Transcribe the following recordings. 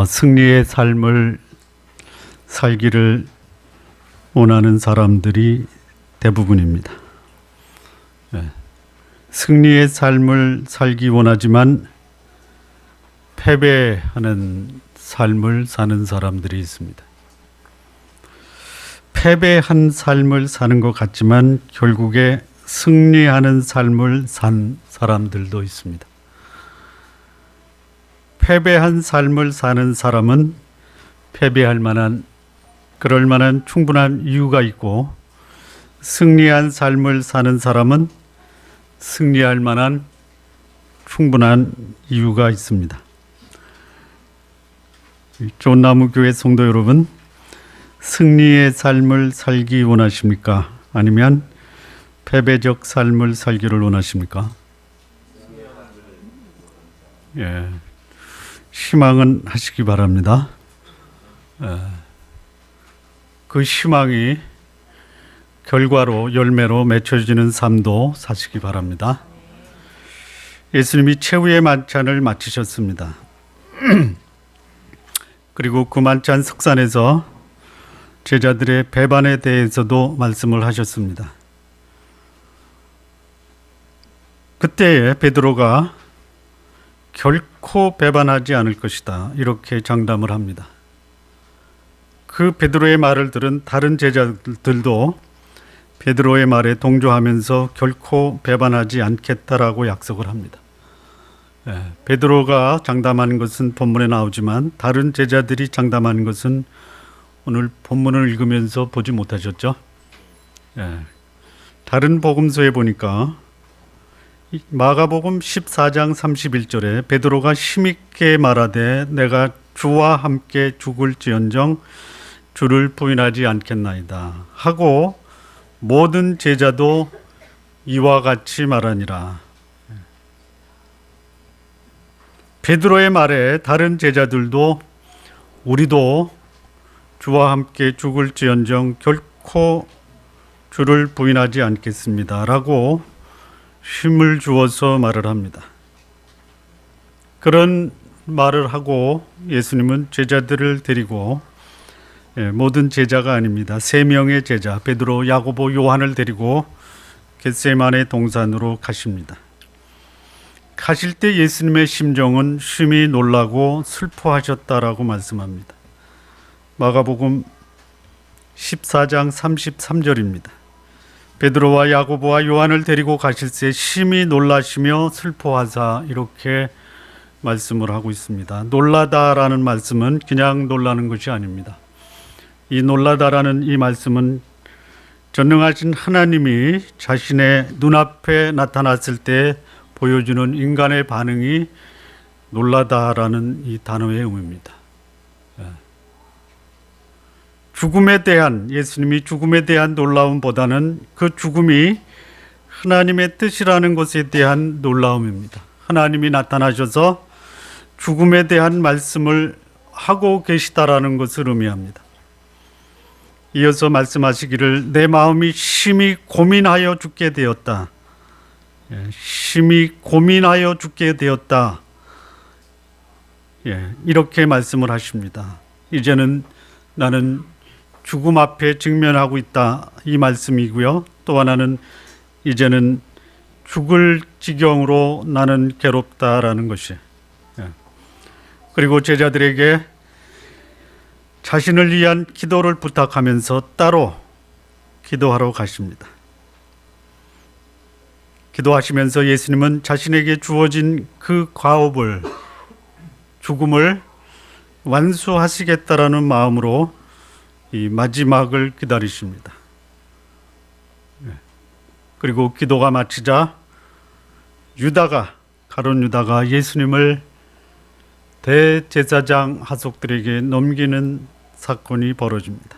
승리의 삶을 살기를 원하는 사람들이 대부분입니다. 승리의 삶을 살기 원하지만 패배하는 삶을 사는 사람들이 있습니다. 패배한 삶을 사는 것 같지만 결국에 승리하는 삶을 산 사람들도 있습니다. 패배한 삶을 사는 사람은 패배할 만한, 그럴 만한 충분한 이유가 있고, 승리한 삶을 사는 사람은 승리할 만한 충분한 이유가 있습니다. 좋은나무교회 성도 여러분, 승리의 삶을 살기 원하십니까? 아니면 패배적 삶을 살기를 원하십니까? 희망은 하시기 바랍니다. 그 희망이 결과로, 열매로 맺혀지는 삶도 사시기 바랍니다. 예수님이 최후의 만찬을 마치셨습니다. 그리고 그 만찬 석산에서 제자들의 배반에 대해서도 말씀을 하셨습니다. 그때에 베드로가 결코 배반하지 않을 것이다, 이렇게 장담을 합니다. 그 베드로의 말을 들은 다른 제자들도 베드로의 말에 동조하면서 결코 배반하지 않겠다라고 약속을 합니다. 베드로가 장담하는 것은 본문에 나오지만 다른 제자들이 장담하는 것은 오늘 본문을 읽으면서 보지 못하셨죠? 다른 복음서에 보니까 마가복음 14장 31절에 베드로가 힘있게 말하되 내가 주와 함께 죽을지언정 주를 부인하지 않겠나이다 하고 모든 제자도 이와 같이 말하니라. 베드로의 말에 다른 제자들도 우리도 주와 함께 죽을지언정 결코 주를 부인하지 않겠습니다 라고 힘을 주어서 말을 합니다. 그런 말을 하고 예수님은 제자들을 데리고, 모든 제자가 아닙니다, 3명의 제자 베드로, 야고보, 요한을 데리고 겟세마네 동산으로 가십니다. 가실 때 예수님의 심정은 심히 놀라고 슬퍼하셨다라고 말씀합니다. 마가복음 14장 33절입니다. 베드로와 야고보와 요한을 데리고 가실새 심히 놀라시며 슬퍼하사, 이렇게 말씀을 하고 있습니다. 놀라다라는 말씀은 그냥 놀라는 것이 아닙니다. 이 놀라다라는 이 말씀은 전능하신 하나님이 자신의 눈앞에 나타났을 때 보여주는 인간의 반응이 놀라다라는 이 단어의 의미입니다. 죽음에 대한, 예수님이 죽음에 대한 놀라움보다는 그 죽음이 하나님의 뜻이라는 것에 대한 놀라움입니다. 하나님이 나타나셔서 죽음에 대한 말씀을 하고 계시다라는 것을 의미합니다. 이어서 말씀하시기를 내 마음이 심히 고민하여 죽게 되었다. 심히 고민하여 죽게 되었다. 이렇게 말씀을 하십니다. 이제는 나는 죽음 앞에 직면하고 있다, 이 말씀이고요. 또 하나는 이제는 죽을 지경으로 나는 괴롭다라는 것이. 그리고 제자들에게 자신을 위한 기도를 부탁하면서 따로 기도하러 가십니다. 기도하시면서 예수님은 자신에게 주어진 그 과업을, 죽음을 완수하시겠다라는 마음으로 이 마지막을 기다리십니다. 그리고 기도가 마치자 가룟 유다가 예수님을 대제사장 하속들에게 넘기는 사건이 벌어집니다.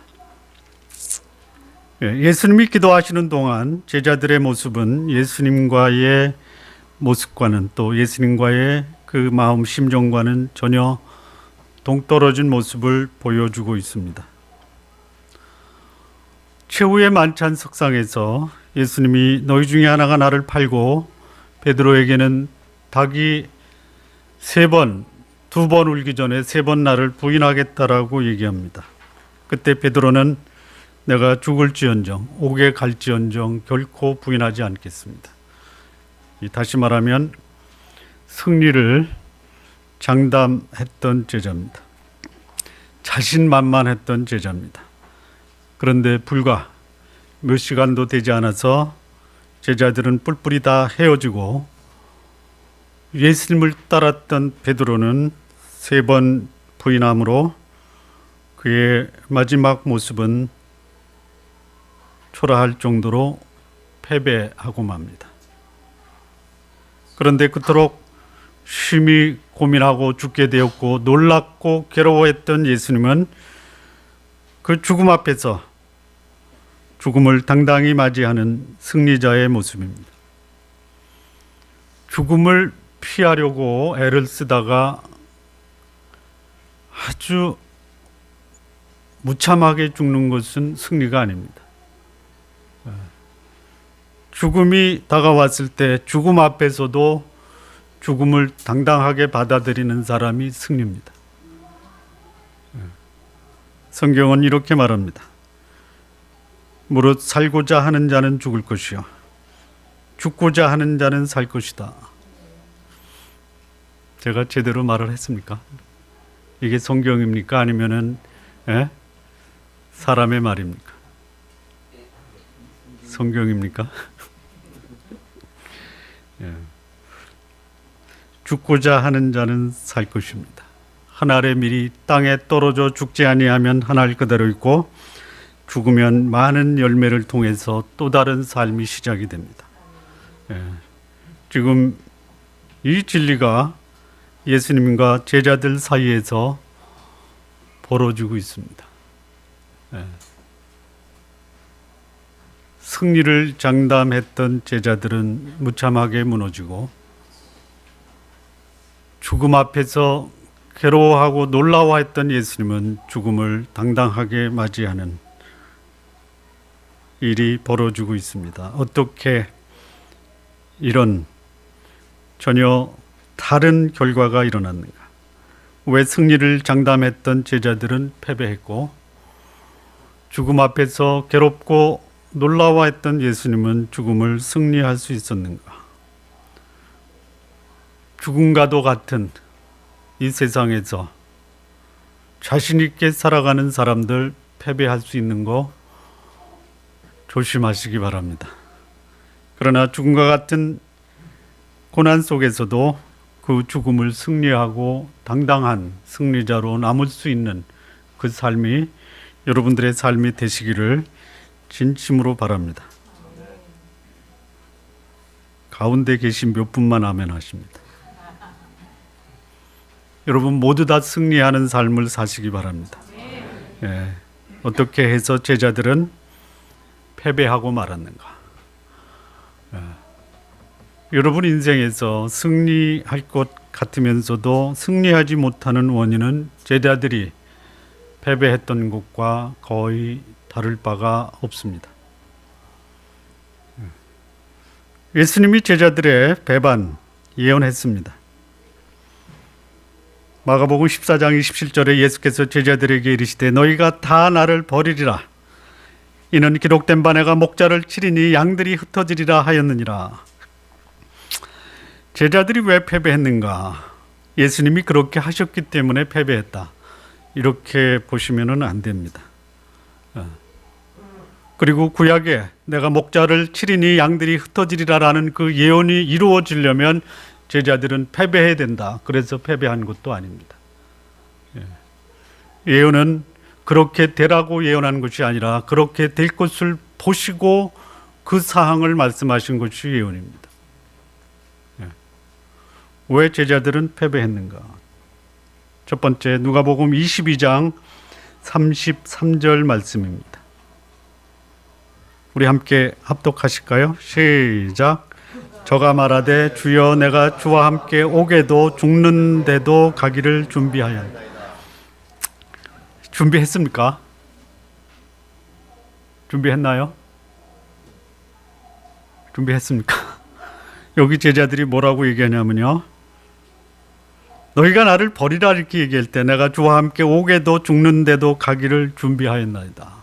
예수님이 기도하시는 동안 제자들의 모습은 예수님과의 모습과는, 또 예수님과의 그 마음 심정과는 전혀 동떨어진 모습을 보여주고 있습니다. 최후의 만찬 석상에서 예수님이 너희 중에 하나가 나를 팔고, 베드로에게는 닭이 3번 2번 울기 전에 3번 나를 부인하겠다라고 얘기합니다. 그때 베드로는 내가 죽을지언정 옥에 갈지언정 결코 부인하지 않겠습니다. 다시 말하면 승리를 장담했던 제자입니다. 자신만만했던 제자입니다. 그런데 불과 몇 시간도 되지 않아서 제자들은 뿔뿔이 다 헤어지고 예수님을 따랐던 베드로는 3번 부인함으로 그의 마지막 모습은 초라할 정도로 패배하고 맙니다. 그런데 그토록 심히 고민하고 죽게 되었고 놀랍고 괴로워했던 예수님은 그 죽음 앞에서 죽음을 당당히 맞이하는 승리자의 모습입니다. 죽음을 피하려고 애를 쓰다가 아주 무참하게 죽는 것은 승리가 아닙니다. 죽음이 다가왔을 때 죽음 앞에서도 죽음을 당당하게 받아들이는 사람이 승리입니다. 성경은 이렇게 말합니다. 무릇 살고자 하는 자는 죽을 것이요 죽고자 하는 자는 살 것이다. 제가 제대로 말을 했습니까? 이게 성경입니까? 아니면은 사람의 말입니까? 성경입니까? 죽고자 하는 자는 살 것입니다. 한 알의 밀이 땅에 떨어져 죽지 아니하면 한 알 그대로 있고 죽으면 많은 열매를 통해서 또 다른 삶이 시작이 됩니다. 지금 이 진리가 예수님과 제자들 사이에서 벌어지고 있습니다. 승리를 장담했던 제자들은 무참하게 무너지고 죽음 앞에서 괴로워하고 놀라워했던 예수님은 죽음을 당당하게 맞이하는 일이 벌어지고 있습니다. 어떻게 이런 전혀 다른 결과가 일어났는가? 왜 승리를 장담했던 제자들은 패배했고 죽음 앞에서 괴롭고 놀라워했던 예수님은 죽음을 승리할 수 있었는가? 죽음과도 같은 이 세상에서 자신 있게 살아가는 사람들 패배할 수 있는 거 조심하시기 바랍니다. 그러나 죽음과 같은 고난 속에서도 그 죽음을 승리하고 당당한 승리자로 남을 수 있는 그 삶이 여러분들의 삶이 되시기를 진심으로 바랍니다. 가운데 계신 몇 분만 아멘 하십니다. 여러분 모두 다 승리하는 삶을 사시기 바랍니다. 어떻게 해서 제자들은 패배하고 말았는가? 여러분 인생에서 승리할 것 같으면서도 승리하지 못하는 원인은 제자들이 패배했던 것과 거의 다를 바가 없습니다. 예수님이 제자들의 배반 예언했습니다. 마가복음 14장 27절에 예수께서 제자들에게 이르시되 너희가 다 나를 버리리라. 이는 기록된 바 내가 목자를 치리니 양들이 흩어지리라 하였느니라. 제자들이 왜 패배했는가? 예수님이 그렇게 하셨기 때문에 패배했다. 이렇게 보시면 안 됩니다. 그리고 구약에 내가 목자를 치리니 양들이 흩어지리라라는 그 예언이 이루어지려면 제자들은 패배해야 된다. 그래서 패배한 것도 아닙니다. 예언은 그렇게 되라고 예언한 것이 아니라 그렇게 될 것을 보시고 그 사항을 말씀하신 것이 예언입니다. 왜 제자들은 패배했는가? 첫 번째 누가복음 22장 33절 말씀입니다. 우리 함께 합독하실까요? 시작. 저가 말하되 주여 내가 주와 함께 오게도 죽는데도 가기를 준비하였다. 준비했습니까? 준비했나요? 준비했습니까? 여기 제자들이 뭐라고 얘기하냐면요. 너희가 나를 버리라 이렇게 얘기할 때 내가 주와 함께 오게도 죽는데도 가기를 준비하였나이다.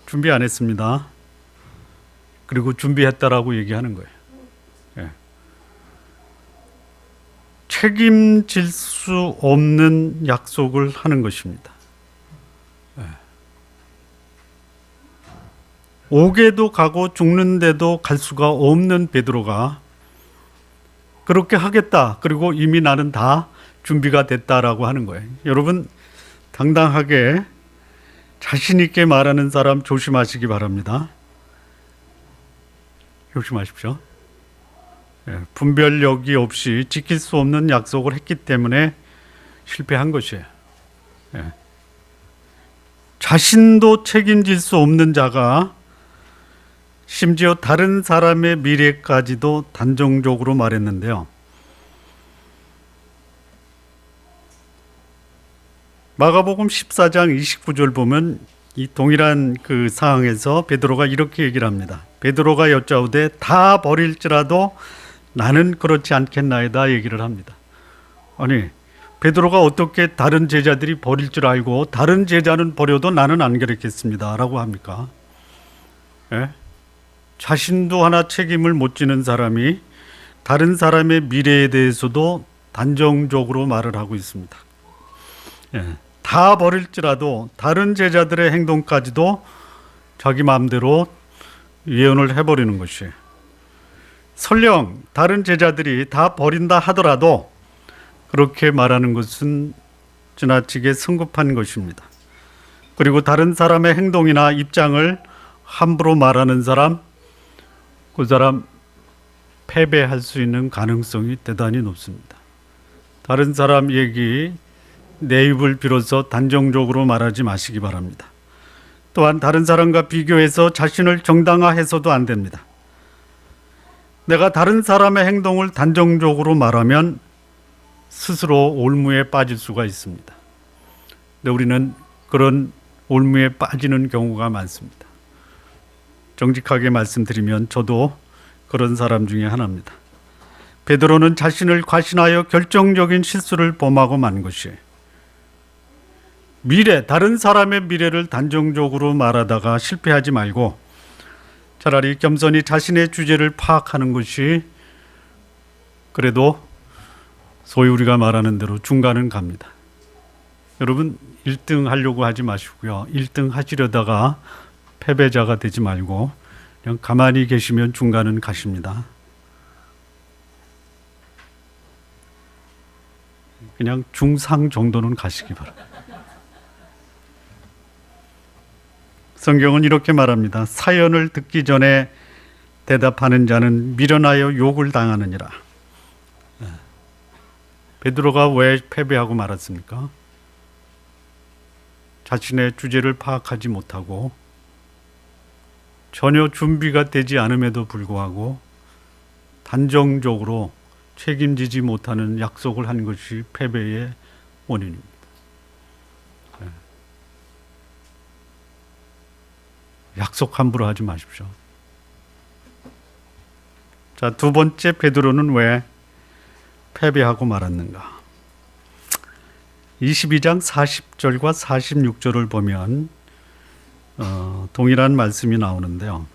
준비 안 했습니다. 그리고 준비했다라고 얘기하는 거예요. 예. 책임질 수 없는 약속을 하는 것입니다. 예. 오게도 가고 죽는데도 갈 수가 없는 베드로가 그렇게 하겠다. 그리고 이미 나는 다 준비가 됐다라고 하는 거예요. 여러분, 당당하게 자신 있게 말하는 사람 조심하시기 바랍니다. 조심하십시오. 분별력이 없이 지킬 수 없는 약속을 했기 때문에 실패한 것이에요. 자신도 책임질 수 없는 자가 심지어 다른 사람의 미래까지도 단정적으로 말했는데요. 마가복음 14장 29절 보면 이 동일한 그 상황에서 베드로가 이렇게 얘기를 합니다. 베드로가 여짜오되 다 버릴지라도 나는 그렇지 않겠나이다 얘기를 합니다. 아니, 베드로가 어떻게 다른 제자들이 버릴 줄 알고 다른 제자는 버려도 나는 안 그렇겠습니다 라고 합니까? 예? 자신도 하나 책임을 못 지는 사람이 다른 사람의 미래에 대해서도 단정적으로 말을 하고 있습니다. 예. 다 버릴지라도 다른 제자들의 행동까지도 자기 마음대로 예언을 해버리는 것이에요. 설령 다른 제자들이 다 버린다 하더라도 그렇게 말하는 것은 지나치게 성급한 것입니다. 그리고 다른 사람의 행동이나 입장을 함부로 말하는 사람, 그 사람 패배할 수 있는 가능성이 대단히 높습니다. 다른 사람 얘기 내 입을 빌어서 단정적으로 말하지 마시기 바랍니다. 또한 다른 사람과 비교해서 자신을 정당화해서도 안 됩니다. 내가 다른 사람의 행동을 단정적으로 말하면 스스로 올무에 빠질 수가 있습니다. 근데 우리는 그런 올무에 빠지는 경우가 많습니다. 정직하게 말씀드리면 저도 그런 사람 중에 하나입니다. 베드로는 자신을 과신하여 결정적인 실수를 범하고 만 것이에요. 다른 사람의 미래를 단정적으로 말하다가 실패하지 말고 차라리 겸손히 자신의 주제를 파악하는 것이 그래도 소위 우리가 말하는 대로 중간은 갑니다. 여러분 1등 하려고 하지 마시고요. 1등 하시려다가 패배자가 되지 말고 그냥 가만히 계시면 중간은 가십니다. 그냥 중상 정도는 가시기 바랍니다. 성경은 이렇게 말합니다. 사연을 듣기 전에 대답하는 자는 미련하여 욕을 당하느니라. 베드로가 왜 패배하고 말았습니까? 자신의 주제를 파악하지 못하고 전혀 준비가 되지 않음에도 불구하고 단정적으로 책임지지 못하는 약속을 한 것이 패배의 원인입니다. 약속 함부로 하지 마십시오. 자, 두 번째 베드로는 왜 패배하고 말았는가? 22장 40절과 46절을 보면 동일한 말씀이 나오는데요.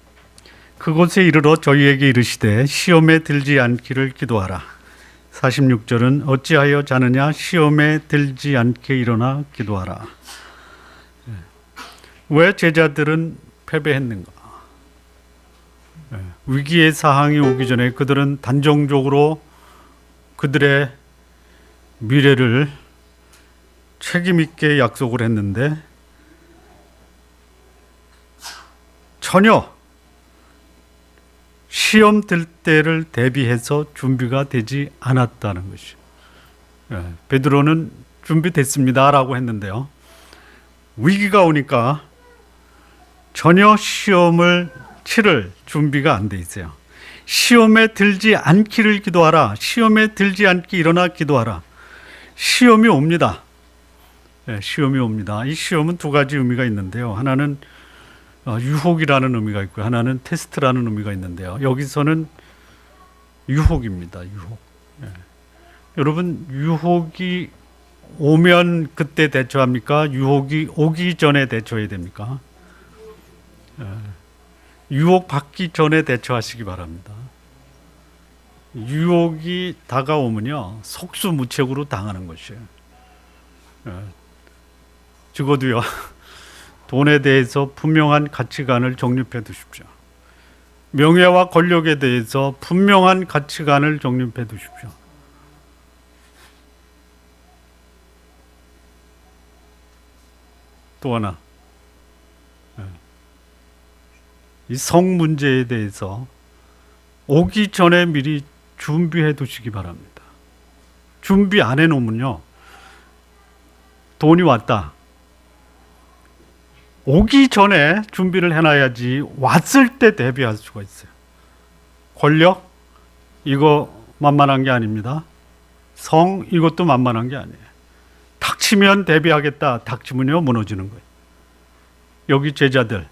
그곳에 이르러 저희에게 이르시되 시험에 들지 않기를 기도하라. 46절은 어찌하여 자느냐 시험에 들지 않게 일어나 기도하라. 왜 제자들은 패배했는가? 위기의 사항이 오기 전에 그들은 단정적으로 그들의 미래를 책임 있게 약속을 했는데 전혀 시험 들 때를 대비해서 준비가 되지 않았다는 것이죠. 베드로는 준비됐습니다라고 했는데요. 위기가 오니까 전혀 시험을 치를 준비가 안 돼 있어요. 시험에 들지 않기를 기도하라. 시험에 들지 않기 일어나 기도하라. 시험이 옵니다. 시험이 옵니다. 이 시험은 두 가지 의미가 있는데요. 하나는 유혹이라는 의미가 있고 하나는 테스트라는 의미가 있는데요. 여기서는 유혹입니다. 유혹. 여러분, 유혹이 오면 그때 대처합니까? 유혹이 오기 전에 대처해야 됩니까? 유혹 받기 전에 대처하시기 바랍니다. 유혹이 다가오면요, 속수무책으로 당하는 것이에요. 적어도요, 돈에 대해서 분명한 가치관을 정립해 두십시오. 명예와 권력에 대해서 분명한 가치관을 정립해 두십시오. 또 하나, 이 성 문제에 대해서 오기 전에 미리 준비해 두시기 바랍니다. 준비 안 해놓으면요, 돈이 왔다. 오기 전에 준비를 해놔야지 왔을 때 대비할 수가 있어요. 권력, 이거 만만한 게 아닙니다. 성, 이것도 만만한 게 아니에요. 닥치면 대비하겠다. 닥치면요, 무너지는 거예요. 여기 제자들,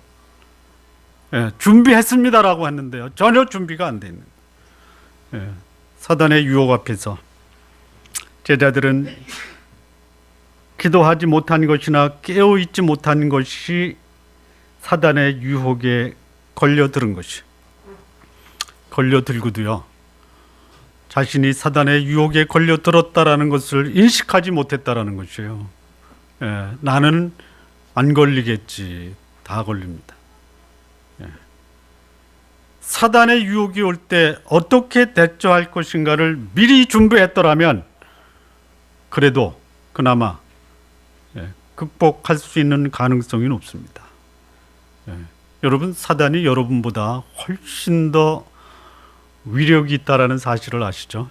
준비했습니다라고 했는데요, 전혀 준비가 안 돼 있는 거예요. 사단의 유혹 앞에서 제자들은 기도하지 못한 것이나 깨어있지 못한 것이 사단의 유혹에 걸려들은 것이, 걸려들고도요, 자신이 사단의 유혹에 걸려들었다라는 것을 인식하지 못했다라는 것이에요. 나는 안 걸리겠지. 다 걸립니다. 사단의 유혹이 올 때 어떻게 대처할 것인가를 미리 준비했더라면 그래도 그나마 극복할 수 있는 가능성이 높습니다. 여러분, 사단이 여러분보다 훨씬 더 위력이 있다라는 사실을 아시죠?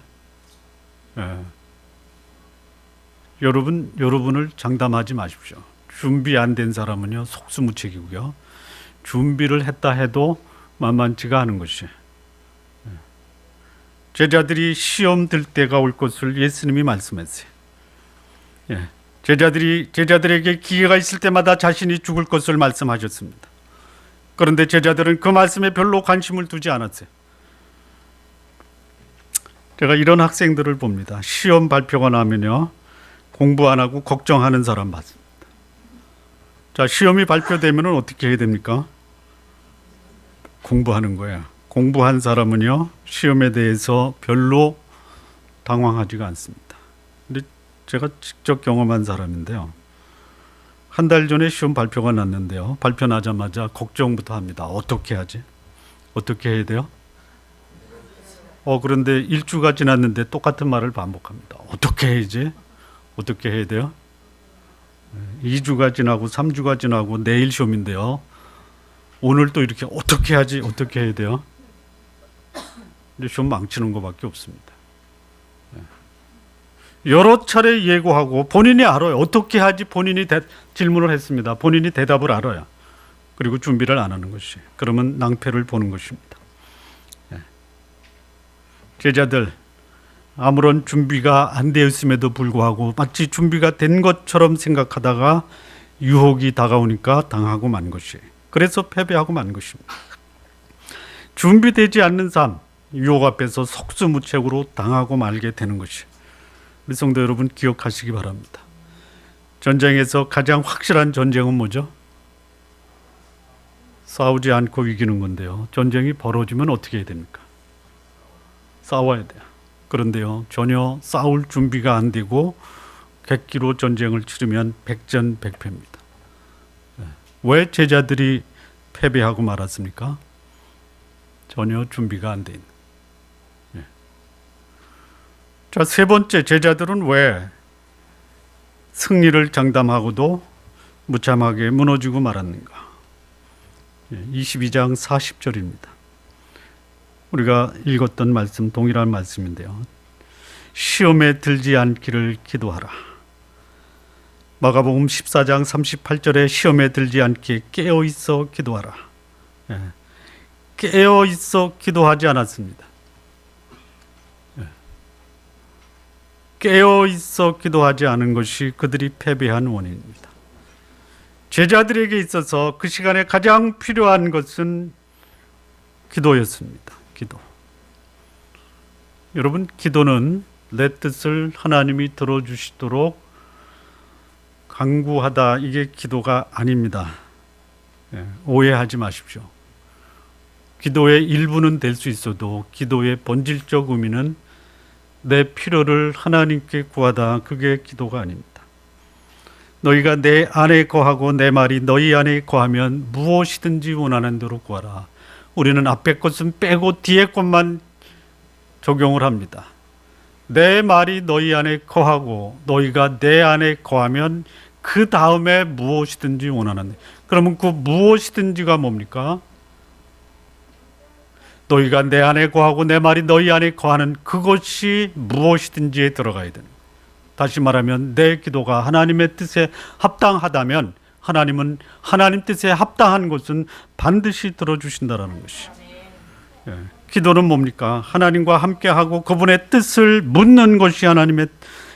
여러분을 장담하지 마십시오. 준비 안 된 사람은요, 속수무책이고요, 준비를 했다 해도 만만치가 않은 것이. 제자들이 시험 들 때가 올 것을 예수님이 말씀했어요. 제자들에게 기회가 있을 때마다 자신이 죽을 것을 말씀하셨습니다. 그런데 제자들은 그 말씀에 별로 관심을 두지 않았어요. 제가 이런 학생들을 봅니다. 시험 발표가 나면요, 공부 안 하고 걱정하는 사람 봤습니다. 자, 시험이 발표되면 어떻게 해야 됩니까? 공부하는 거예요. 공부한 사람은요, 시험에 대해서 별로 당황하지가 않습니다. 근데 제가 직접 경험한 사람인데요, 한 달 전에 시험 발표가 났는데요, 발표 나자마자 걱정부터 합니다. 어떻게 하지? 어떻게 해야 돼요? 그런데 일주가 지났는데 똑같은 말을 반복합니다. 어떻게 해야지? 어떻게 해야 돼요? 2주가 지나고 3주가 지나고 내일 시험인데요, 오늘 또 이렇게 어떻게 하지? 어떻게 해야 돼요? 근데 시험 망치는 것밖에 없습니다. 여러 차례 예고하고 본인이 알아요. 어떻게 하지? 본인이 질문을 했습니다. 본인이 대답을 알아요. 그리고 준비를 안 하는 것이, 그러면 낭패를 보는 것입니다. 제자들, 아무런 준비가 안 되었음에도 불구하고 마치 준비가 된 것처럼 생각하다가 유혹이 다가오니까 당하고 만 것이에요. 그래서 패배하고 만 것입니다. 준비되지 않는 삶, 유혹 앞에서 속수무책으로 당하고 말게 되는 것이, 우리 성도 여러분 기억하시기 바랍니다. 전쟁에서 가장 확실한 전쟁은 뭐죠? 싸우지 않고 이기는 건데요, 전쟁이 벌어지면 어떻게 해야 됩니까? 싸워야 돼요. 그런데요, 전혀 싸울 준비가 안 되고 객기로 전쟁을 치르면 백전백패입니다. 왜 제자들이 패배하고 말았습니까? 전혀 준비가 안 돼 있는. 자, 세 번째, 제자들은 왜 승리를 장담하고도 무참하게 무너지고 말았는가? 22장 40절입니다. 우리가 읽었던 말씀 동일한 말씀인데요, 시험에 들지 않기를 기도하라. 마가복음 14장 38절에 시험에 들지 않게 깨어있어 기도하라. 깨어있어 기도하지 않았습니다. 깨어있어 기도하지 않은 것이 그들이 패배한 원인입니다. 제자들에게 있어서 그 시간에 가장 필요한 것은 기도였습니다. 기도. 여러분, 기도는 내 뜻을 하나님이 들어주시도록 간구하다, 이게 기도가 아닙니다. 오해하지 마십시오. 기도의 일부는 될 수 있어도 기도의 본질적 의미는 내 필요를 하나님께 구하다, 그게 기도가 아닙니다. 너희가 내 안에 거하고 내 말이 너희 안에 거하면 무엇이든지 원하는 대로 구하라. 우리는 앞에 것은 빼고 뒤에 것만 적용을 합니다. 내 말이 너희 안에 거하고 너희가 내 안에 거하면 그 다음에 무엇이든지 원하는, 그러면 그 무엇이든지가 뭡니까? 너희가 내 안에 거하고 내 말이 너희 안에 거하는 그것이 무엇이든지에 들어가야 되는, 다시 말하면 내 기도가 하나님의 뜻에 합당하다면 하나님은 하나님 뜻에 합당한 것은 반드시 들어주신다라는 것이. 기도는 뭡니까? 하나님과 함께하고 그분의 뜻을 묻는 것이 하나님의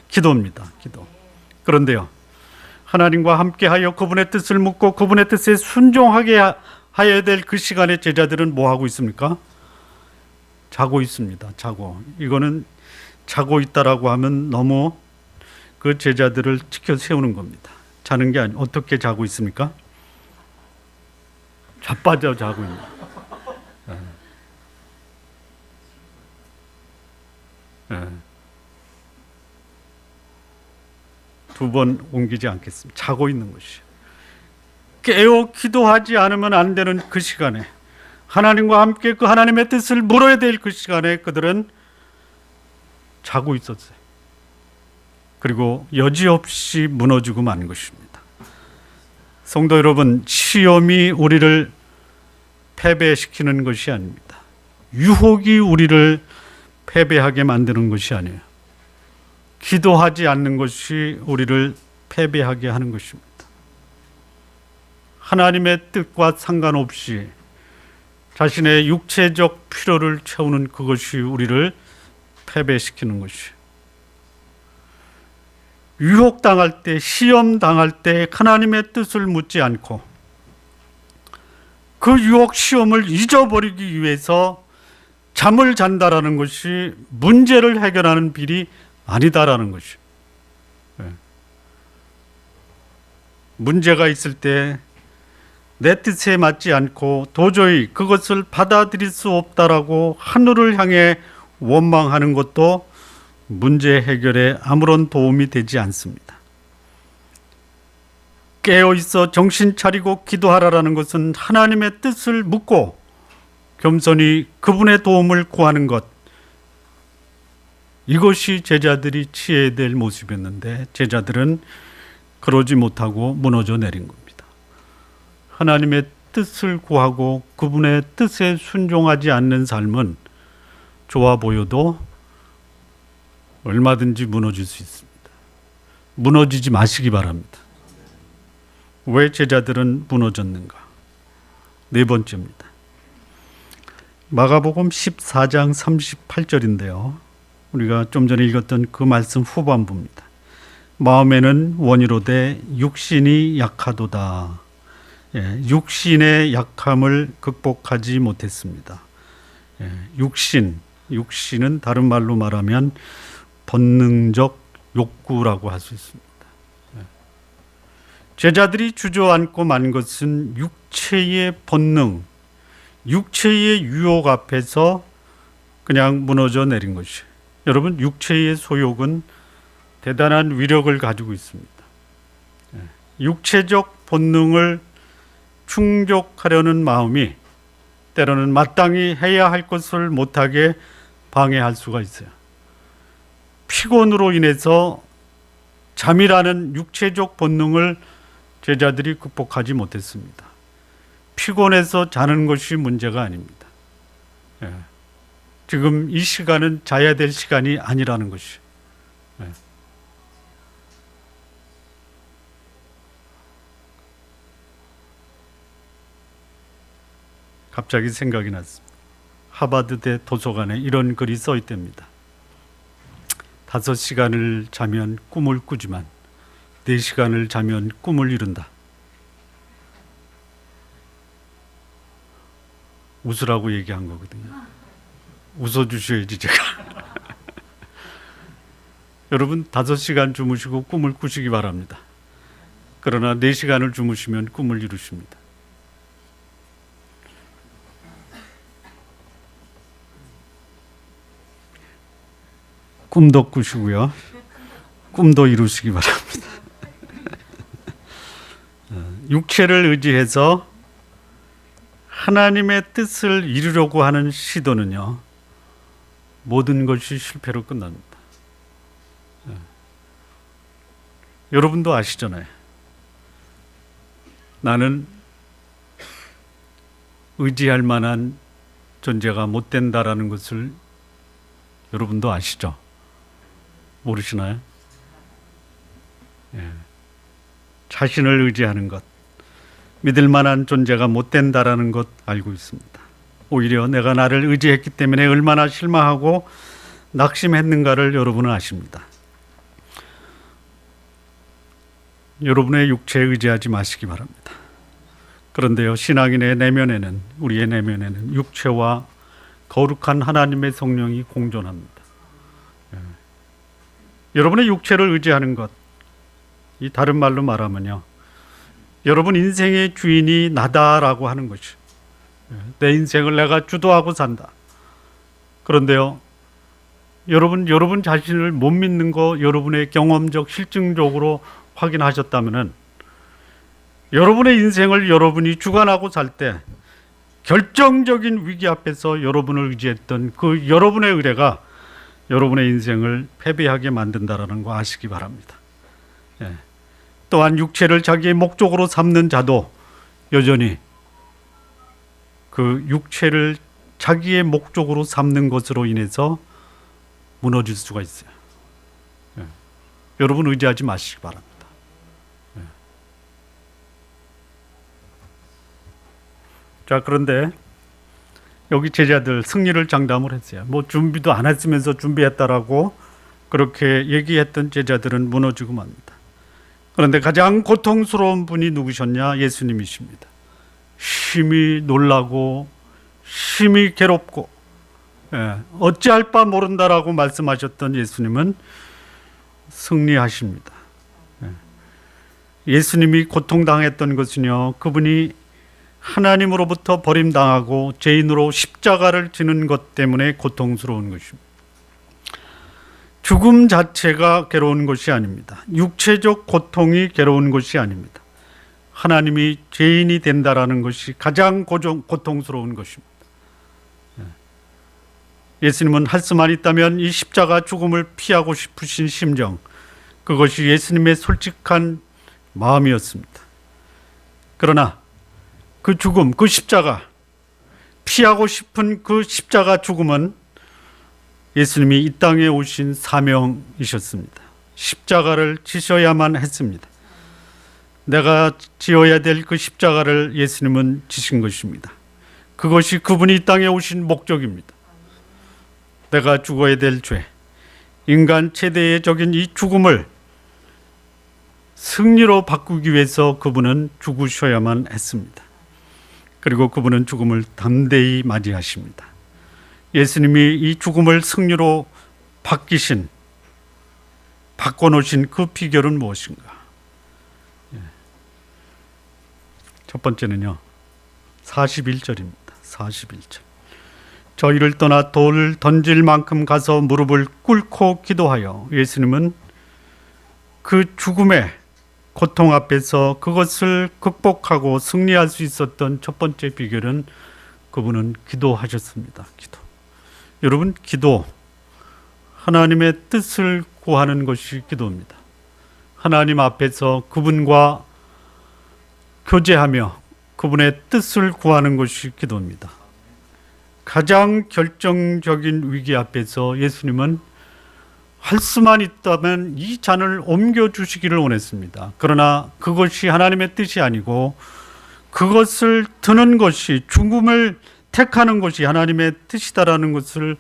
기도입니다. 기도. 그런데요, 하나님과 함께하여 그분의 뜻을 묻고 그분의 뜻에 순종하게 해야 될 그 시간에 제자들은 뭐 하고 있습니까? 자고 있습니다. 자고. 이거는 자고 있다라고 하면 너무 그 제자들을 지켜 세우는 겁니다. 자는 게 아니, 어떻게 자고 있습니까? 자빠져 자고 있는. 두 번 옮기지 않겠습니다. 자고 있는 것이. 깨어 기도하지 않으면 안 되는 그 시간에, 하나님과 함께 그 하나님의 뜻을 물어야 될 그 시간에 그들은 자고 있었어요. 그리고 여지없이 무너지고 만 것입니다. 성도 여러분, 시험이 우리를 패배시키는 것이 아닙니다. 유혹이 우리를 패배하게 만드는 것이 아니에요. 기도하지 않는 것이 우리를 패배하게 하는 것입니다. 하나님의 뜻과 상관없이 자신의 육체적 필요를 채우는 그것이 우리를 패배시키는 것이에요. 유혹당할 때, 시험당할 때 하나님의 뜻을 묻지 않고 그 유혹 시험을 잊어버리기 위해서 잠을 잔다라는 것이 문제를 해결하는 길이 아니다라는 것이. 문제가 있을 때 내 뜻에 맞지 않고 도저히 그것을 받아들일 수 없다라고 하늘을 향해 원망하는 것도 문제 해결에 아무런 도움이 되지 않습니다. 깨어 있어 정신 차리고 기도하라라는 것은 하나님의 뜻을 묻고 겸손히 그분의 도움을 구하는 것, 이것이 제자들이 취해야 될 모습이었는데 제자들은 그러지 못하고 무너져 내린 겁니다. 하나님의 뜻을 구하고 그분의 뜻에 순종하지 않는 삶은 좋아 보여도 얼마든지 무너질 수 있습니다. 무너지지 마시기 바랍니다. 왜 제자들은 무너졌는가? 네 번째입니다. 마가복음 14장 38절인데요. 우리가 좀 전에 읽었던 그 말씀 후반부입니다. 마음에는 원이로되 육신이 약하도다. 육신의 약함을 극복하지 못했습니다. 육신은 다른 말로 말하면 본능적 욕구라고 할 수 있습니다. 제자들이 주저앉고 만 것은 육체의 본능, 육체의 유혹 앞에서 그냥 무너져 내린 것이에요. 여러분, 육체의 소욕은 대단한 위력을 가지고 있습니다. 육체적 본능을 충족하려는 마음이 때로는 마땅히 해야 할 것을 못하게 방해할 수가 있어요. 피곤으로 인해서 잠이라는 육체적 본능을 제자들이 극복하지 못했습니다. 피곤해서 자는 것이 문제가 아닙니다. 지금 이 시간은 자야 될 시간이 아니라는 것이. 갑자기 생각이 났습니다. 하버드대 도서관에 이런 글이 써 있답니다. 5시간을 자면 꿈을 꾸지만 4시간을 자면 꿈을 이룬다. 웃으라고 얘기한 거거든요. 웃어주셔야지 제가. 여러분 5시간 주무시고 꿈을 꾸시기 바랍니다. 그러나 4시간을 주무시면 꿈을 이루십니다. 꿈도 꾸시고요. 꿈도 이루시기 바랍니다. 육체를 의지해서 하나님의 뜻을 이루려고 하는 시도는요, 모든 것이 실패로 끝납니다. 여러분도 아시잖아요. 나는 의지할 만한 존재가 못 된다라는 것을 여러분도 아시죠? 모르시나요? 자신을 의지하는 것, 믿을 만한 존재가 못 된다라는 것 알고 있습니다. 오히려 내가 나를 의지했기 때문에 얼마나 실망하고 낙심했는가를 여러분은 아십니다. 여러분의 육체에 의지하지 마시기 바랍니다. 그런데요, 신앙인의 내면에는, 우리의 내면에는 육체와 거룩한 하나님의 성령이 공존합니다. 여러분의 육체를 의지하는 것, 이 다른 말로 말하면요, 여러분 인생의 주인이 나다라고 하는 것이, 내 인생을 내가 주도하고 산다. 그런데요, 여러분 자신을 못 믿는 거 여러분의 경험적 실증적으로 확인하셨다면은, 여러분의 인생을 여러분이 주관하고 살 때 결정적인 위기 앞에서 여러분을 의지했던 그 여러분의 의뢰가 여러분의 인생을 패배하게 만든다라는 거 아시기 바랍니다. 또한 육체를 자기의 목적으로 삼는 자도 여전히 그 육체를 자기의 목적으로 삼는 것으로 인해서 무너질 수가 있어요. 여러분 의지하지 마시기 바랍니다. 자, 그런데 여기 제자들 승리를 장담을 했어요. 뭐 준비도 안 했으면서 준비했다라고 그렇게 얘기했던 제자들은 무너지고 맙니다. 그런데 가장 고통스러운 분이 누구셨냐? 예수님이십니다. 심히 놀라고 심히 괴롭고 어찌할 바 모른다라고 말씀하셨던 예수님은 승리하십니다. 예수님이 고통당했던 것은요, 그분이 하나님으로부터 버림당하고 죄인으로 십자가를 지는 것 때문에 고통스러운 것입니다. 죽음 자체가 괴로운 것이 아닙니다. 육체적 고통이 괴로운 것이 아닙니다. 하나님이 죄인이 된다라는 것이 가장 고통스러운 것입니다. 예수님은 할 수만 있다면 이 십자가 죽음을 피하고 싶으신 심정, 그것이 예수님의 솔직한 마음이었습니다. 그러나 그 죽음, 그 십자가, 피하고 싶은 그 십자가 죽음은 예수님이 이 땅에 오신 사명이셨습니다. 십자가를 지셔야만 했습니다. 내가 지어야 될 그 십자가를 예수님은 지신 것입니다. 그것이 그분이 이 땅에 오신 목적입니다. 내가 죽어야 될 죄, 인간 최대적인 이 죽음을 승리로 바꾸기 위해서 그분은 죽으셔야만 했습니다. 그리고 그분은 죽음을 담대히 맞이하십니다. 예수님이 이 죽음을 승리로 바꿔놓으신 그 비결은 무엇인가? 첫 번째는요, 41절입니다. 41절. 저희를 떠나 돌을 던질 만큼 가서 무릎을 꿇고 기도하여, 예수님은 그 죽음의 고통 앞에서 그것을 극복하고 승리할 수 있었던 첫 번째 비결은 그분은 기도하셨습니다. 기도. 여러분, 기도, 하나님의 뜻을 구하는 것이 기도입니다. 하나님 앞에서 그분과 교제하며 그분의 뜻을 구하는 것이 기도입니다. 가장 결정적인 위기 앞에서 예수님은 할 수만 있다면 이 잔을 옮겨주시기를 원했습니다. 그러나 그것이 하나님의 뜻이 아니고 그것을 드는 것이, 죽음을 택하는 것이 하나님의 뜻이다라는 것을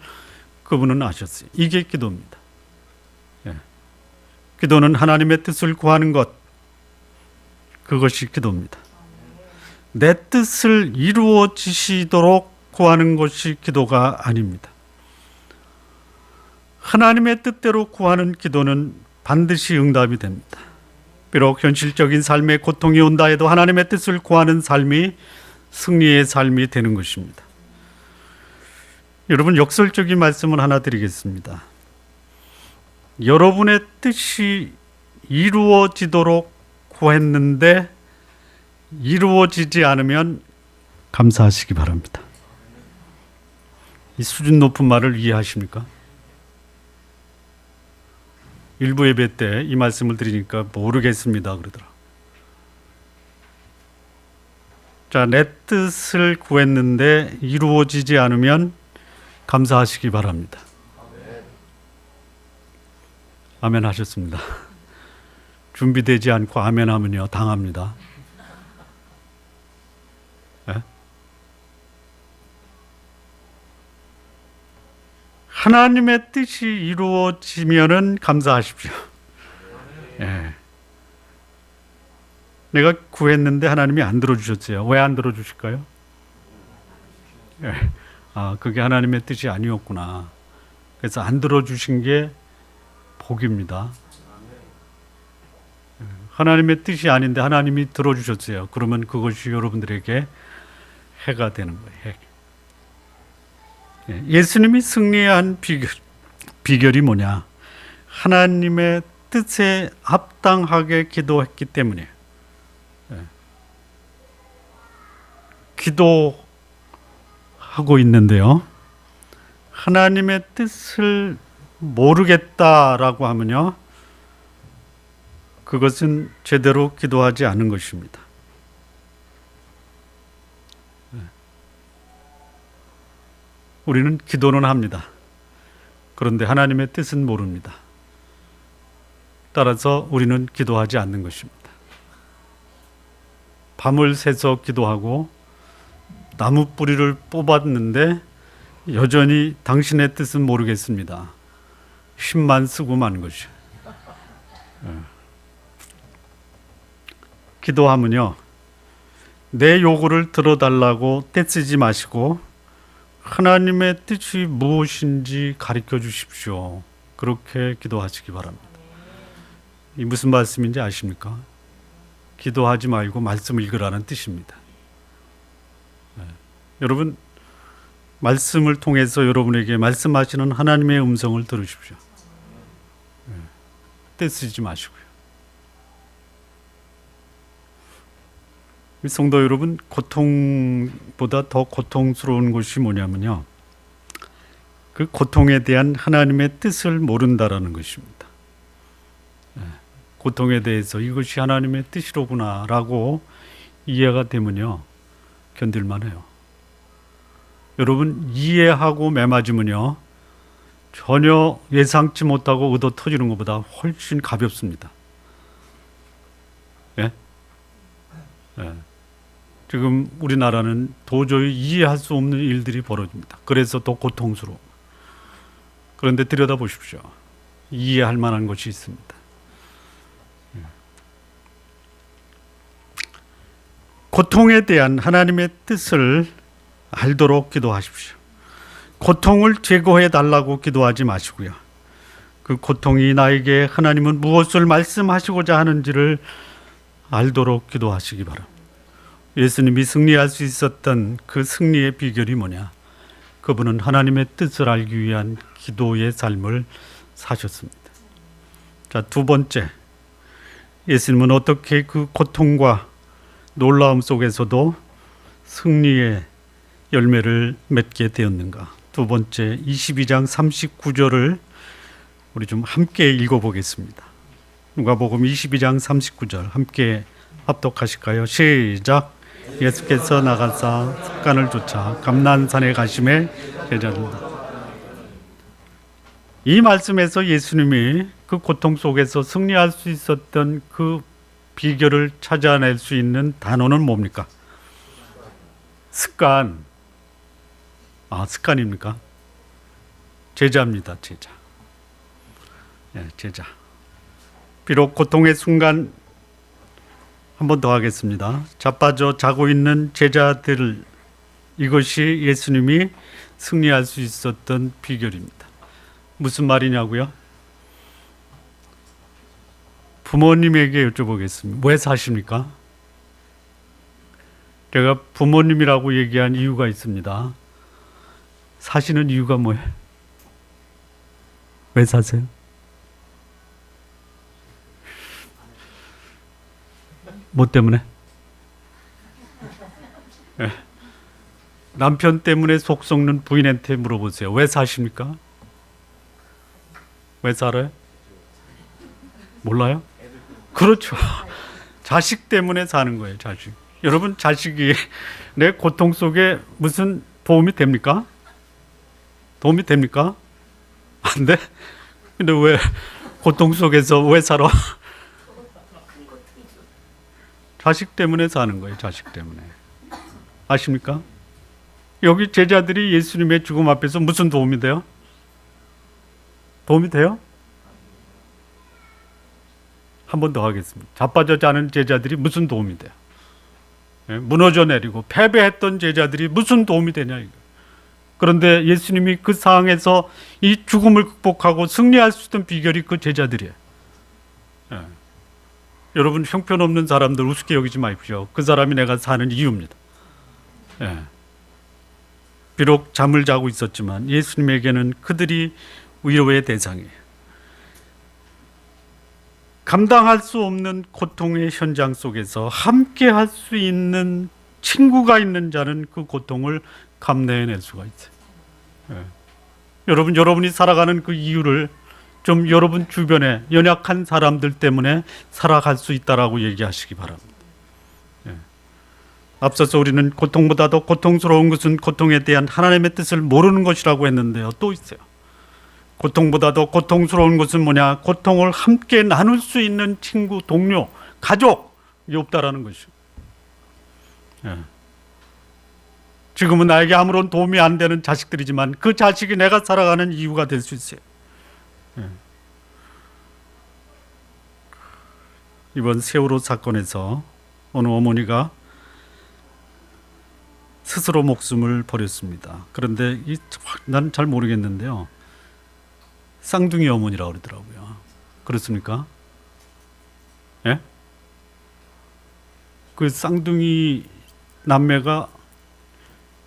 그분은 아셨어요. 이게 기도입니다. 기도는 하나님의 뜻을 구하는 것, 그것이 기도입니다. 내 뜻을 이루어지시도록 구하는 것이 기도가 아닙니다. 하나님의 뜻대로 구하는 기도는 반드시 응답이 됩니다. 비록 현실적인 삶에 고통이 온다 해도 하나님의 뜻을 구하는 삶이 승리의 삶이 되는 것입니다. 여러분, 역설적인 말씀을 하나 드리겠습니다. 여러분의 뜻이 이루어지도록 구했는데 이루어지지 않으면 감사하시기 바랍니다. 이 수준 높은 말을 이해하십니까? 일부 예배 때 이 말씀을 드리니까 모르겠습니다 그러더라. 자, 내 뜻을 구했는데 이루어지지 않으면 감사하시기 바랍니다. 아멘 하셨습니다. 준비되지 않고 아멘 하면요 당합니다. 네? 하나님의 뜻이 이루어지면은 감사하십시오. 네. 내가 구했는데 하나님이 안 들어주셨어요. 왜 안 들어주실까요? 네. 그게 하나님의 뜻이 아니었구나. 그래서 안 들어주신 게 복입니다. 하나님의 뜻이 아닌데 하나님이 들어주셨어요. 그러면 그것이 여러분들에게 해가 되는 거예요. 해. 예수님이 승리한 비결이 뭐냐? 하나님의 뜻에 합당하게 기도했기 때문에 기도하고 있는데요. 하나님의 뜻을 모르겠다라고 하면요, 그것은 제대로 기도하지 않은 것입니다. 우리는 기도는 합니다. 그런데 하나님의 뜻은 모릅니다. 따라서 우리는 기도하지 않는 것입니다. 밤을 새서 기도하고 나무 뿌리를 뽑았는데 여전히 당신의 뜻은 모르겠습니다. 힘만 쓰고 마는 것이죠. 기도하면요, 내 요구를 들어달라고 떼쓰지 마시고 하나님의 뜻이 무엇인지 가르쳐 주십시오. 그렇게 기도하시기 바랍니다. 이 무슨 말씀인지 아십니까? 기도하지 말고 말씀을 읽으라는 뜻입니다. 여러분, 말씀을 통해서 여러분에게 말씀하시는 하나님의 음성을 들으십시오. 떼쓰지 마시고요. 성도 여러분, 고통보다 더 고통스러운 것이 뭐냐면요, 그 고통에 대한 하나님의 뜻을 모른다라는 것입니다. 고통에 대해서 이것이 하나님의 뜻이로구나 라고 이해가 되면요, 견딜만해요. 여러분, 이해하고 매맞으면요, 전혀 예상치 못하고 얻어 터지는 것보다 훨씬 가볍습니다. 예? 예. 지금 우리나라는 도저히 이해할 수 없는 일들이 벌어집니다. 그래서 더 고통스러워. 그런데 들여다보십시오. 이해할 만한 것이 있습니다. 고통에 대한 하나님의 뜻을 알도록 기도하십시오. 고통을 제거해 달라고 기도하지 마시고요, 그 고통이 나에게 하나님은 무엇을 말씀하시고자 하는지를 알도록 기도하시기 바랍니다. 예수님이 승리할 수 있었던 그 승리의 비결이 뭐냐? 그분은 하나님의 뜻을 알기 위한 기도의 삶을 사셨습니다. 자, 두 번째, 예수님은 어떻게 그 고통과 놀라움 속에서도 승리의 열매를 맺게 되었는가? 두 번째, 22장 39절을 우리 좀 함께 읽어보겠습니다. 누가복음 22장 39절 함께 합독하실까요? 시작. 예수께서 나가사 습관을 쫓아 감난산에 가심에 제자들다. 이 말씀에서 예수님이 그 고통 속에서 승리할 수 있었던 그 비결을 찾아낼 수 있는 단어는 뭡니까? 습관. 습관입니까? 제자입니다. 제자. 제자. 비록 고통의 순간, 한 번 더 하겠습니다. 자빠져 자고 있는 제자들, 이것이 예수님이 승리할 수 있었던 비결입니다. 무슨 말이냐고요? 부모님에게 여쭤보겠습니다. 왜 사십니까? 제가 부모님이라고 얘기한 이유가 있습니다. 사시는 이유가 뭐예요? 왜 사세요? 뭐 때문에? 네. 남편 때문에 속 썩는 부인한테 물어보세요. 왜 사십니까? 왜 살아요? 몰라요? 그렇죠. 자식 때문에 사는 거예요. 자식. 여러분, 자식이 내 고통 속에 무슨 도움이 됩니까? 도움이 됩니까? 안 돼? 근데 왜 고통 속에서 왜 살아? 자식 때문에 사는 거예요. 자식 때문에. 아십니까? 여기 제자들이 예수님의 죽음 앞에서 무슨 도움이 돼요? 도움이 돼요? 한 번 더 하겠습니다. 자빠져 자는 제자들이 무슨 도움이 돼요? 무너져 내리고 패배했던 제자들이 무슨 도움이 되냐 이거. 그런데 예수님이 그 상황에서 이 죽음을 극복하고 승리할 수 있던 비결이 그 제자들이에요. 여러분, 형편없는 사람들 우습게 여기지 마십시오. 그 사람이 내가 사는 이유입니다. 비록 잠을 자고 있었지만 예수님에게는 그들이 위로의 대상이에요. 감당할 수 없는 고통의 현장 속에서 함께 할 수 있는 친구가 있는 자는 그 고통을 감내해낼 수가 있어요. 여러분, 여러분이 살아가는 그 이유를 좀 여러분 주변에 연약한 사람들 때문에 살아갈 수 있다라고 얘기하시기 바랍니다. 앞서서 우리는 고통보다 더 고통스러운 것은 고통에 대한 하나님의 뜻을 모르는 것이라고 했는데요. 또 있어요. 고통보다 더 고통스러운 것은 뭐냐? 고통을 함께 나눌 수 있는 친구, 동료, 가족이 없다라는 것이죠. 지금은 나에게 아무런 도움이 안 되는 자식들이지만 그 자식이 내가 살아가는 이유가 될 수 있어요. 이번 세월호 사건에서 어느 어머니가 스스로 목숨을 버렸습니다. 그런데 난 잘 모르겠는데요. 쌍둥이 어머니라고 그러더라고요. 그렇습니까? 예? 그 쌍둥이 남매가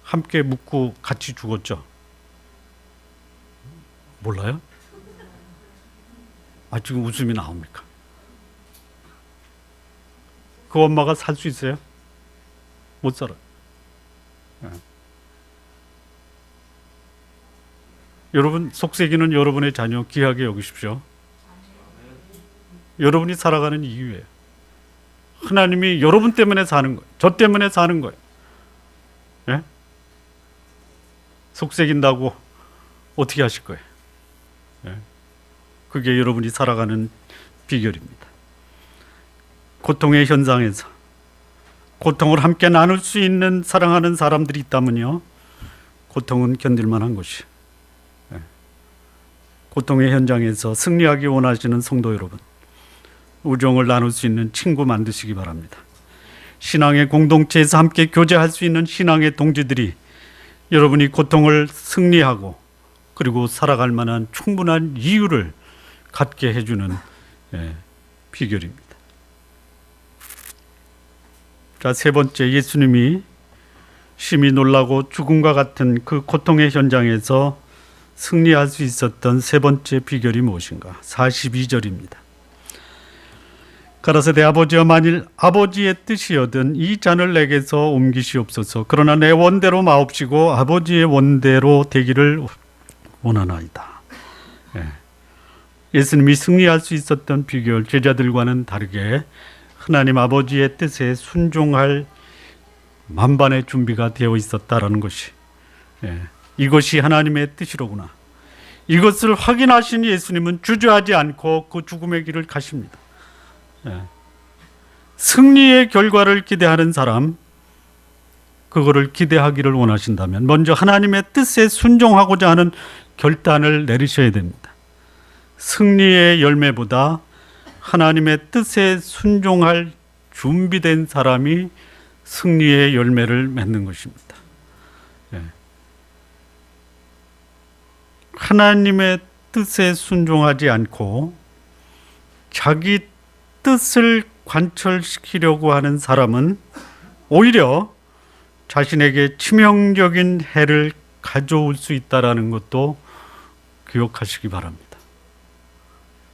함께 묻고 같이 죽었죠? 몰라요? 지금 웃음이 나옵니까? 그 엄마가 살 수 있어요? 못 살아요. 여러분, 속세기는 여러분의 자녀 귀하게 여기십시오. 여러분이 살아가는 이유예요. 하나님이 여러분 때문에 사는 거예요. 저 때문에 사는 거예요. 예? 속색인다고 어떻게 하실 거예요? 예? 그게 여러분이 살아가는 비결입니다. 고통의 현장에서 고통을 함께 나눌 수 있는 사랑하는 사람들이 있다면요, 고통은 견딜만한 것이. 고통의 현장에서 승리하기 원하시는 성도 여러분, 우정을 나눌 수 있는 친구 만드시기 바랍니다. 신앙의 공동체에서 함께 교제할 수 있는 신앙의 동지들이 여러분이 고통을 승리하고 그리고 살아갈 만한 충분한 이유를 갖게 해주는 비결입니다. 자, 세 번째, 예수님이 심히 놀라고 죽음과 같은 그 고통의 현장에서 승리할 수 있었던 세 번째 비결이 무엇인가? 42절입니다. 가라사대 아버지여, 만일 아버지의 뜻이여든 이 잔을 내게서 옮기시옵소서. 그러나 내 원대로 마옵시고 아버지의 원대로 되기를 원하나이다. 예수님이 승리할 수 있었던 비결, 제자들과는 다르게 하나님 아버지의 뜻에 순종할 만반의 준비가 되어 있었다라는 것이, 이것이 하나님의 뜻이로구나. 이것을 확인하신 예수님은 주저하지 않고 그 죽음의 길을 가십니다. 승리의 결과를 기대하는 사람, 그거를 기대하기를 원하신다면 먼저 하나님의 뜻에 순종하고자 하는 결단을 내리셔야 됩니다. 승리의 열매보다 하나님의 뜻에 순종할 준비된 사람이 승리의 열매를 맺는 것입니다. 하나님의 뜻에 순종하지 않고 자기 뜻을 관철시키려고 하는 사람은 오히려 자신에게 치명적인 해를 가져올 수 있다는 것도 기억하시기 바랍니다.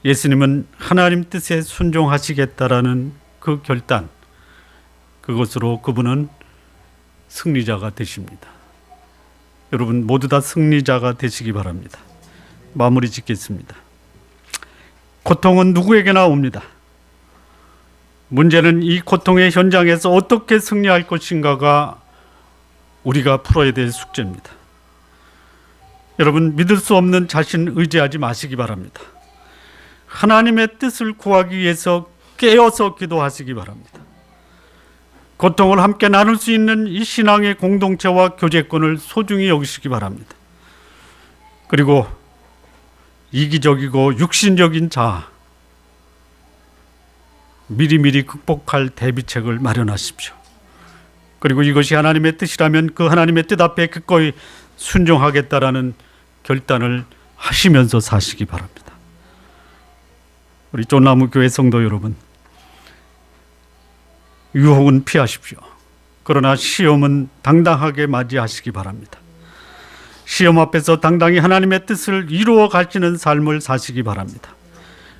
예수님은 하나님 뜻에 순종하시겠다라는 그 결단, 그것으로 그분은 승리자가 되십니다. 여러분 모두 다 승리자가 되시기 바랍니다. 마무리 짓겠습니다. 고통은 누구에게나 옵니다. 문제는 이 고통의 현장에서 어떻게 승리할 것인가가 우리가 풀어야 될 숙제입니다. 여러분 믿을 수 없는 자신 의지하지 마시기 바랍니다. 하나님의 뜻을 구하기 위해서 깨어서 기도하시기 바랍니다. 고통을 함께 나눌 수 있는 이 신앙의 공동체와 교제권을 소중히 여기시기 바랍니다. 그리고 이기적이고 육신적인 자아, 미리미리 극복할 대비책을 마련하십시오. 그리고 이것이 하나님의 뜻이라면 그 하나님의 뜻 앞에 기꺼이 순종하겠다라는 결단을 하시면서 사시기 바랍니다. 우리 쫀나무 교회 성도 여러분, 유혹은 피하십시오. 그러나 시험은 당당하게 맞이하시기 바랍니다. 시험 앞에서 당당히 하나님의 뜻을 이루어 가시는 삶을 사시기 바랍니다.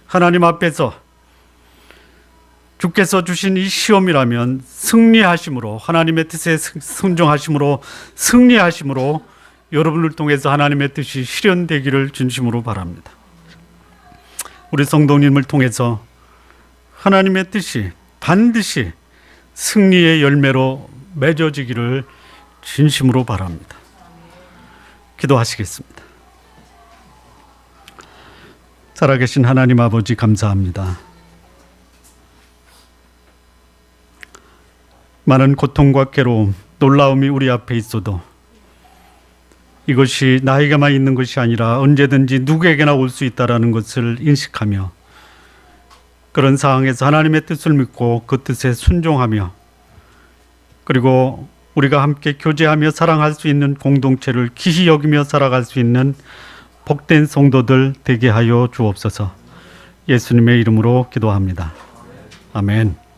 하나님 앞에서 주께서 주신 이 시험이라면 승리하심으로, 하나님의 뜻에 순종하심으로, 승리하심으로 여러분을 통해서 하나님의 뜻이 실현되기를 진심으로 바랍니다. 우리 성도님을 통해서 하나님의 뜻이 반드시 승리의 열매로 맺어지기를 진심으로 바랍니다. 기도하시겠습니다. 살아계신 하나님 아버지 감사합니다. 많은 고통과 괴로움, 놀라움이 우리 앞에 있어도 이것이 나에게만 있는 것이 아니라 언제든지 누구에게나 올 수 있다는 것을 인식하며 그런 상황에서 하나님의 뜻을 믿고 그 뜻에 순종하며 그리고 우리가 함께 교제하며 사랑할 수 있는 공동체를 기히 여기며 살아갈 수 있는 복된 성도들 되게 하여 주옵소서. 예수님의 이름으로 기도합니다. 아멘.